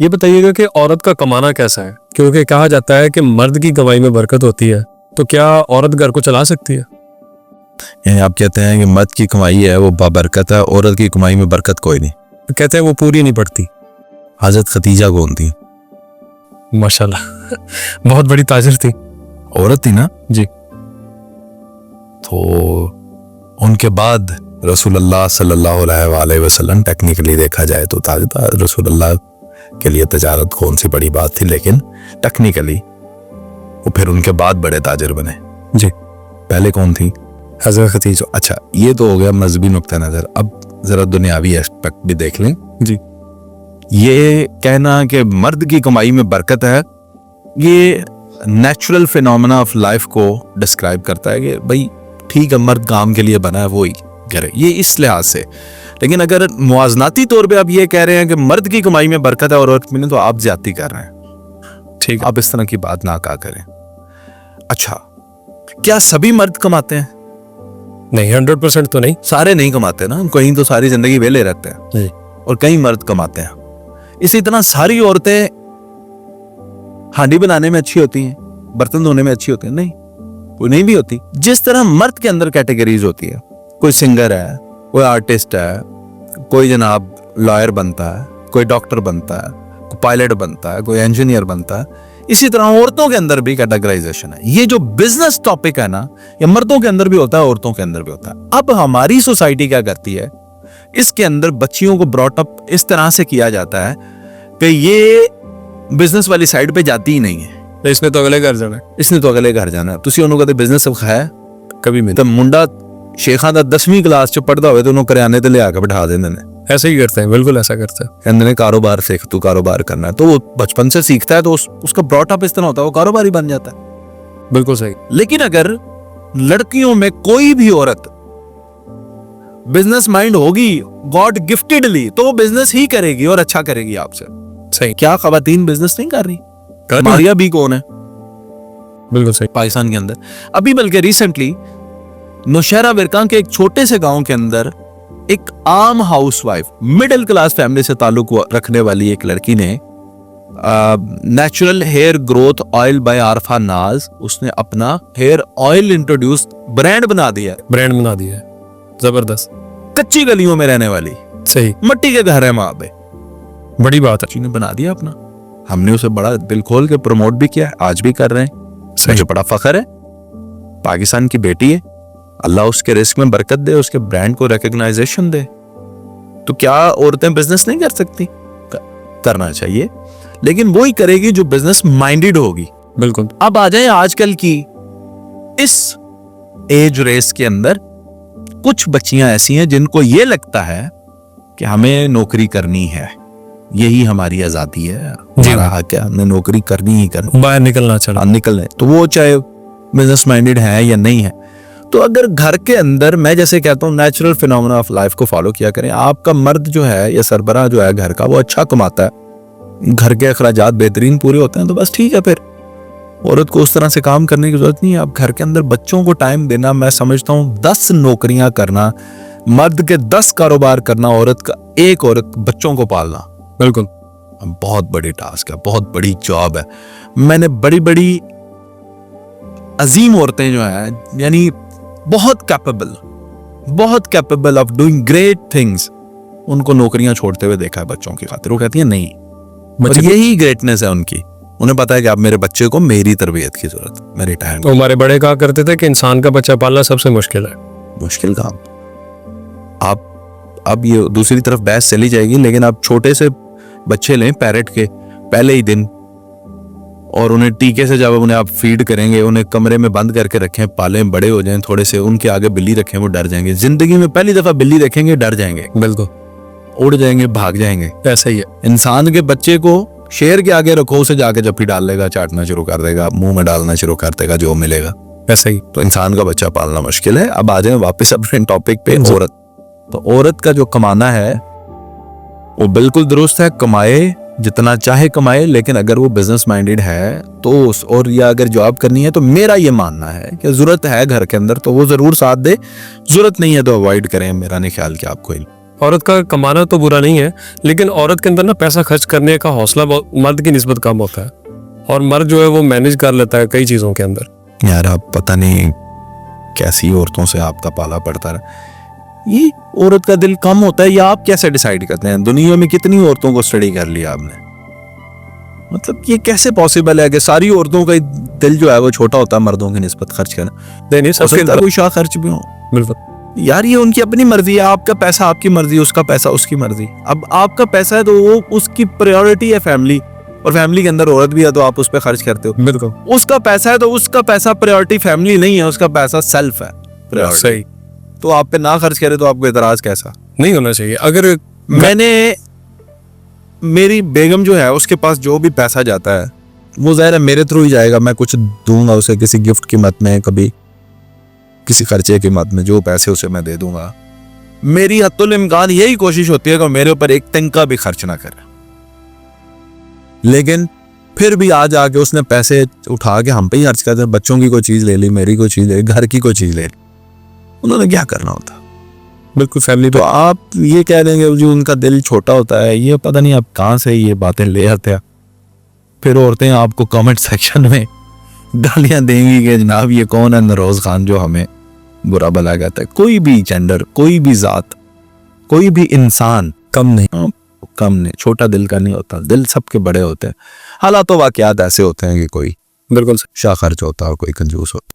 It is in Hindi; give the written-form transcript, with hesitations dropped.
ये बताइएगा कि औरत का कमाना कैसा है, क्योंकि कहा जाता है कि मर्द की कमाई में बरकत होती है, तो क्या औरत घर को चला सकती है? यानी आप कहते हैं कि मर्द की कमाई है वो बाबरकत है, औरत की कमाई में बरकत कोई नहीं। कहते हैं वो पूरी नहीं पड़ती। हजरत खदीजा कौन थी? माशाल्लाह बहुत बड़ी ताजिर थी। औरत थी ना जी। तो उनके बाद रसूलुल्लाह सल्लल्लाहु अलैहि वसल्लम, टेक्निकली देखा जाए तो रसूलुल्लाह के लिए तजारत कौन सी बड़ी बात थी, लेकिन टेक्निकली वो फिर उनके बाद बड़े ताजिर बने। जी। पहले कौन थी? हजरत खदीजा। अच्छा, ये तो हो गया मजहबी नुक्ता नजर। अब जरा दुनियावी एस्पेक्ट भी देख लें। जी। ये कहना कि मर्द की कमाई में बरकत है, ये नेचुरल फिनोमेना ऑफ लाइफ को डिस्क्राइब करता है कि भाई ठीक है, मर्द काम के लिए बना है, वो ही करे, ये इस लिहाज से। लेकिन अगर मुआजनाती तौर पे आप ये कह रहे हैं कि मर्द की कमाई में बरकत है और औरत में नहीं, तो आप ज्यादती कर रहे हैं। ठीक, आप इस तरह की बात ना कहा करें। अच्छा, क्या सभी मर्द कमाते हैं? नहीं, 100% तो नहीं। सारे नहीं कमाते ना, कहीं तो सारी जिंदगी वेले रहते हैं जी। और कई मर्द कमाते हैं। इसी तरह सारी औरतें हांडी बनाने में अच्छी होती हैं, बर्तन धोने में अच्छी होती हैं? नहीं, वो नहीं भी होती। जिस तरह मर्द के अंदर कैटेगरीज होती है, कोई सिंगर है, कोई आर्टिस्ट है, कोई जनाब लॉयर बनता है, कोई डॉक्टर बनता है, कोई पायलट बनता है, कोई इंजीनियर बनता है, इसी तरह औरतों के अंदर भी कैटेगराइजेशन है। ये जो बिजनेस टॉपिक है ना, ये मर्दों के अंदर भी होता है, औरतों के अंदर भी होता है। अब हमारी सोसाइटी क्या करती है, इसके अंदर बच्चियों को ब्रॉट अप इस तरह से किया जाता है कि ये बिजनेस वाली साइड पे जाती ही नहीं है। तो इसने तो अगले घर जाना है। इसने तो अगले घर जाना है। तुसी ਉਹਨੂੰ ਕਦੇ ਬਿਜ਼ਨਸ ਵਿਖਾਇਆ कभी भी ਤਾਂ ਮੁੰਡਾ ਸ਼ੇਖਾਂ ਦਾ 10ਵੀਂ ਕਲਾਸ ਚ ਪੜਦਾ ਹੋਵੇ ਤੇ ਉਹਨੂੰ ਕਰਿਆਨੇ ਤੇ ਲਿਆ ਕੇ ਬਿਠਾ ਦਿੰਦੇ ਨੇ। ऐसे ही करते हैं, बिल्कुल ऐसा करते हैं। कहते हैं कारोबार सीख, तू कारोबार करना है। तो वो बचपन से सीखता है, तो उसका ब्रॉट अप इस तरह होता है, वो कारोबारी बन जाता है। बिल्कुल सही। लेकिन अगर लड़कियों में कोई भी औरत बिजनेस माइंड होगी गॉड गिफ्टेडली, तो वो बिजनेस ही करेगी और अच्छा करेगी आपसे। सही। क्या खवातीन बिजनेस नहीं कर रही? मारिया भी कौन है बिल्कुल सही। पाकिस्तान के अंदर अभी, बल्कि रिसेंटली नौशहरा विरकां के एक छोटे से गांव के अंदर एक आम हाउसवाइफ, मिडिल क्लास फैमिली से ताल्लुक रखने वाली एक लड़की ने natural hair growth oil by Arfa Naaz, उसने अपना हेयर ऑयल इंट्रोड्यूस ब्रांड बना दिया। ब्रांड बना दिया है, जबरदस्त। कच्ची गलियों में रहने वाली, सही, मट्टी के घर है वहां पे, बड़ी बात है। ने बना दिया अपना। हमने उसे बड़ा दिल खोल के प्रमोट भी किया, आज भी कर रहे हैं। मुझे बड़ा फख्र है, पाकिस्तान की बेटी है, अल्लाह उसके रिस्क में बरकत दे, उसके ब्रांड को रिकग्नाइजेशन दे। तो क्या औरतें बिजनेस नहीं कर सकती? करना चाहिए, लेकिन वो ही करेगी जो बिजनेस माइंडेड होगी। बिल्कुल। अब आ जाए आजकल की इस एज रेस के अंदर, कुछ बच्चियां ऐसी हैं जिनको ये लगता है कि हमें नौकरी करनी है, यही हमारी आजादी है, हमारा हक है, हमने नौकरी करनी ही करनी, बाहर निकलना चाहिए, निकलने। तो वो चाहे बिजनेस माइंडेड है या नहीं है। तो अगर घर के अंदर, मैं जैसे कहता हूँ, नेचुरल फिनोमेना ऑफ लाइफ को फॉलो किया करें। आपका मर्द जो है या सरबराह जो है घर का, वो अच्छा कमाता है, घर के अखराजात बेहतरीन पूरे होते हैं, तो बस ठीक है। फिर औरत को उस तरह से काम करने की जरूरत नहीं है। आप घर के अंदर बच्चों को टाइम देना, मैं समझता हूँ 10 नौकरियां करना, मर्द के 10 कारोबार करना, औरत का एक औरत बच्चों को पालना, बिल्कुल बहुत बड़ी टास्क है, बहुत बड़ी जॉब है। मैंने बड़ी बड़ी अजीम औरतें जो हैं, यानी बहुत capable of doing great things, उनको नौकरियां छोड़ते हुए देखा है बच्चों की खातिर। वो कहती है नहीं, और यही ग्रेटनेस है उनकी। उन्हें पता है कि अब मेरे बच्चे को मेरी तरबियत की जरूरत है, मैं रिटायर। तो हमारे बड़े कहा करते थे कि इंसान का बच्चा पालना सबसे मुश्किल है। मुश्किल काम। आप अब ये दूसरी तरफ बहस चली जाएगी, लेकिन आप छोटे से बच्चे लें पैरेट के पहले ही दिन, और उन्हें टीके से जब उन्हें आप फीड करेंगे, उन्हें कमरे में बंद करके रखें, पालें, बड़े हो जाएं थोड़े से, उनके आगे बिल्ली रखें, वो डर जाएंगे। जिंदगी में पहली दफा बिल्ली देखेंगे, डर जाएंगे, बिल्कुल उड़ जाएंगे, भाग जाएंगे। ऐसा ही है। इंसान के बच्चे को शेर के आगे रखो, उसे जाके जप्पी डाल लेगा, चाटना शुरू कर देगा, मुंह में डालना शुरू कर देगा जो मिलेगा। ऐसा ही। तो इंसान का बच्चा पालना मुश्किल है। अब आ जाए वापस अपने टॉपिक पे, औरत। तो औरत का जो कमाना है वो बिल्कुल दुरुस्त है, कमाए जितना चाहे कमाए, लेकिन अगर वो बिजनेस माइंडेड है तो और या अगर जॉब करनी है, तो मेरा ये मानना है कि जरूरत है घर के अंदर तो वो जरूर साथ दे, जरूरत नहीं है तो अवॉइड करें। मेरा नहीं ख्याल कि आप कोई औरत का कमाना तो बुरा नहीं है, लेकिन औरत के अंदर ना पैसा खर्च करने का हौसला मर्द की निस्बत कम होता है, और मर्द जो है वो मैनेज कर लेता है कई चीज़ों के अंदर। यार आप पता नहीं कैसी औरतों से आपका पाला पड़ता है। ये औरत का दिल कम होता है या आप कैसे डिसाइड करते हैं? दुनिया में कितनी औरतों को स्टडी कर लिया आपने? मतलब ये कैसे पॉसिबल है कि सारी औरतों का दिल जो है वो छोटा होता है मर्दों की निस्बत खर्च करना? नहीं, हो सबके सकता है कोई शाह खर्च भी हो। बिल्कुल। यार ये उनकी अपनी मर्जी है, आपका पैसा आपकी मर्जी, उसका पैसा उसकी मर्जी। अब आपका पैसा है तो वो उसकी प्रायोरिटी है फैमिली, और फैमिली के अंदर औरत भी है तो आप उस पर खर्च करते हो। बिल्कुल उसका पैसा है तो उसका पैसा प्रायोरिटी फैमिली नहीं है, उसका पैसा सेल्फ है priority। सही। तो आप पे ना खर्च करे तो आपको एतराज कैसा? नहीं होना चाहिए। अगर मैंने मेरी बेगम जो है उसके पास जो भी पैसा जाता है वो ज़ाहिर है मेरे थ्रू ही जाएगा। मैं कुछ दूंगा उसे किसी गिफ्ट की मद में, कभी किसी खर्चे की मद में, जो पैसे उसे मैं दे दूंगा। मेरी हत्तुल इम्कान यही कोशिश होती है कि मेरे ऊपर एक तिनका भी खर्च ना करे। लेकिन फिर भी आज आके उसने पैसे उठा के हम पे ही खर्च कर दिए। बच्चों की कोई चीज़ ले ली, मेरी कोई चीज़ ले ली, घर की कोई चीज़ ले ली। उन्होंने क्या करना होता? बिल्कुल फैमिली तो आप ये कह देंगे जो उनका दिल छोटा होता है, ये पता नहीं आप कहाँ से ये बातें ले आते हैं। फिर औरतें आपको कमेंट सेक्शन में गालियां देंगी कि जनाब ये कौन है नरोज खान जो हमें बुरा भला कहता है। कोई भी जेंडर, कोई भी जात, कोई भी इंसान कम नहीं। कम नहीं, छोटा दिल का नहीं होता। दिल सबके बड़े होते हैं। हालात वाकयात ऐसे होते हैं कि कोई बिल्कुल शाह खर्च होता है और कोई कंजूस होता है।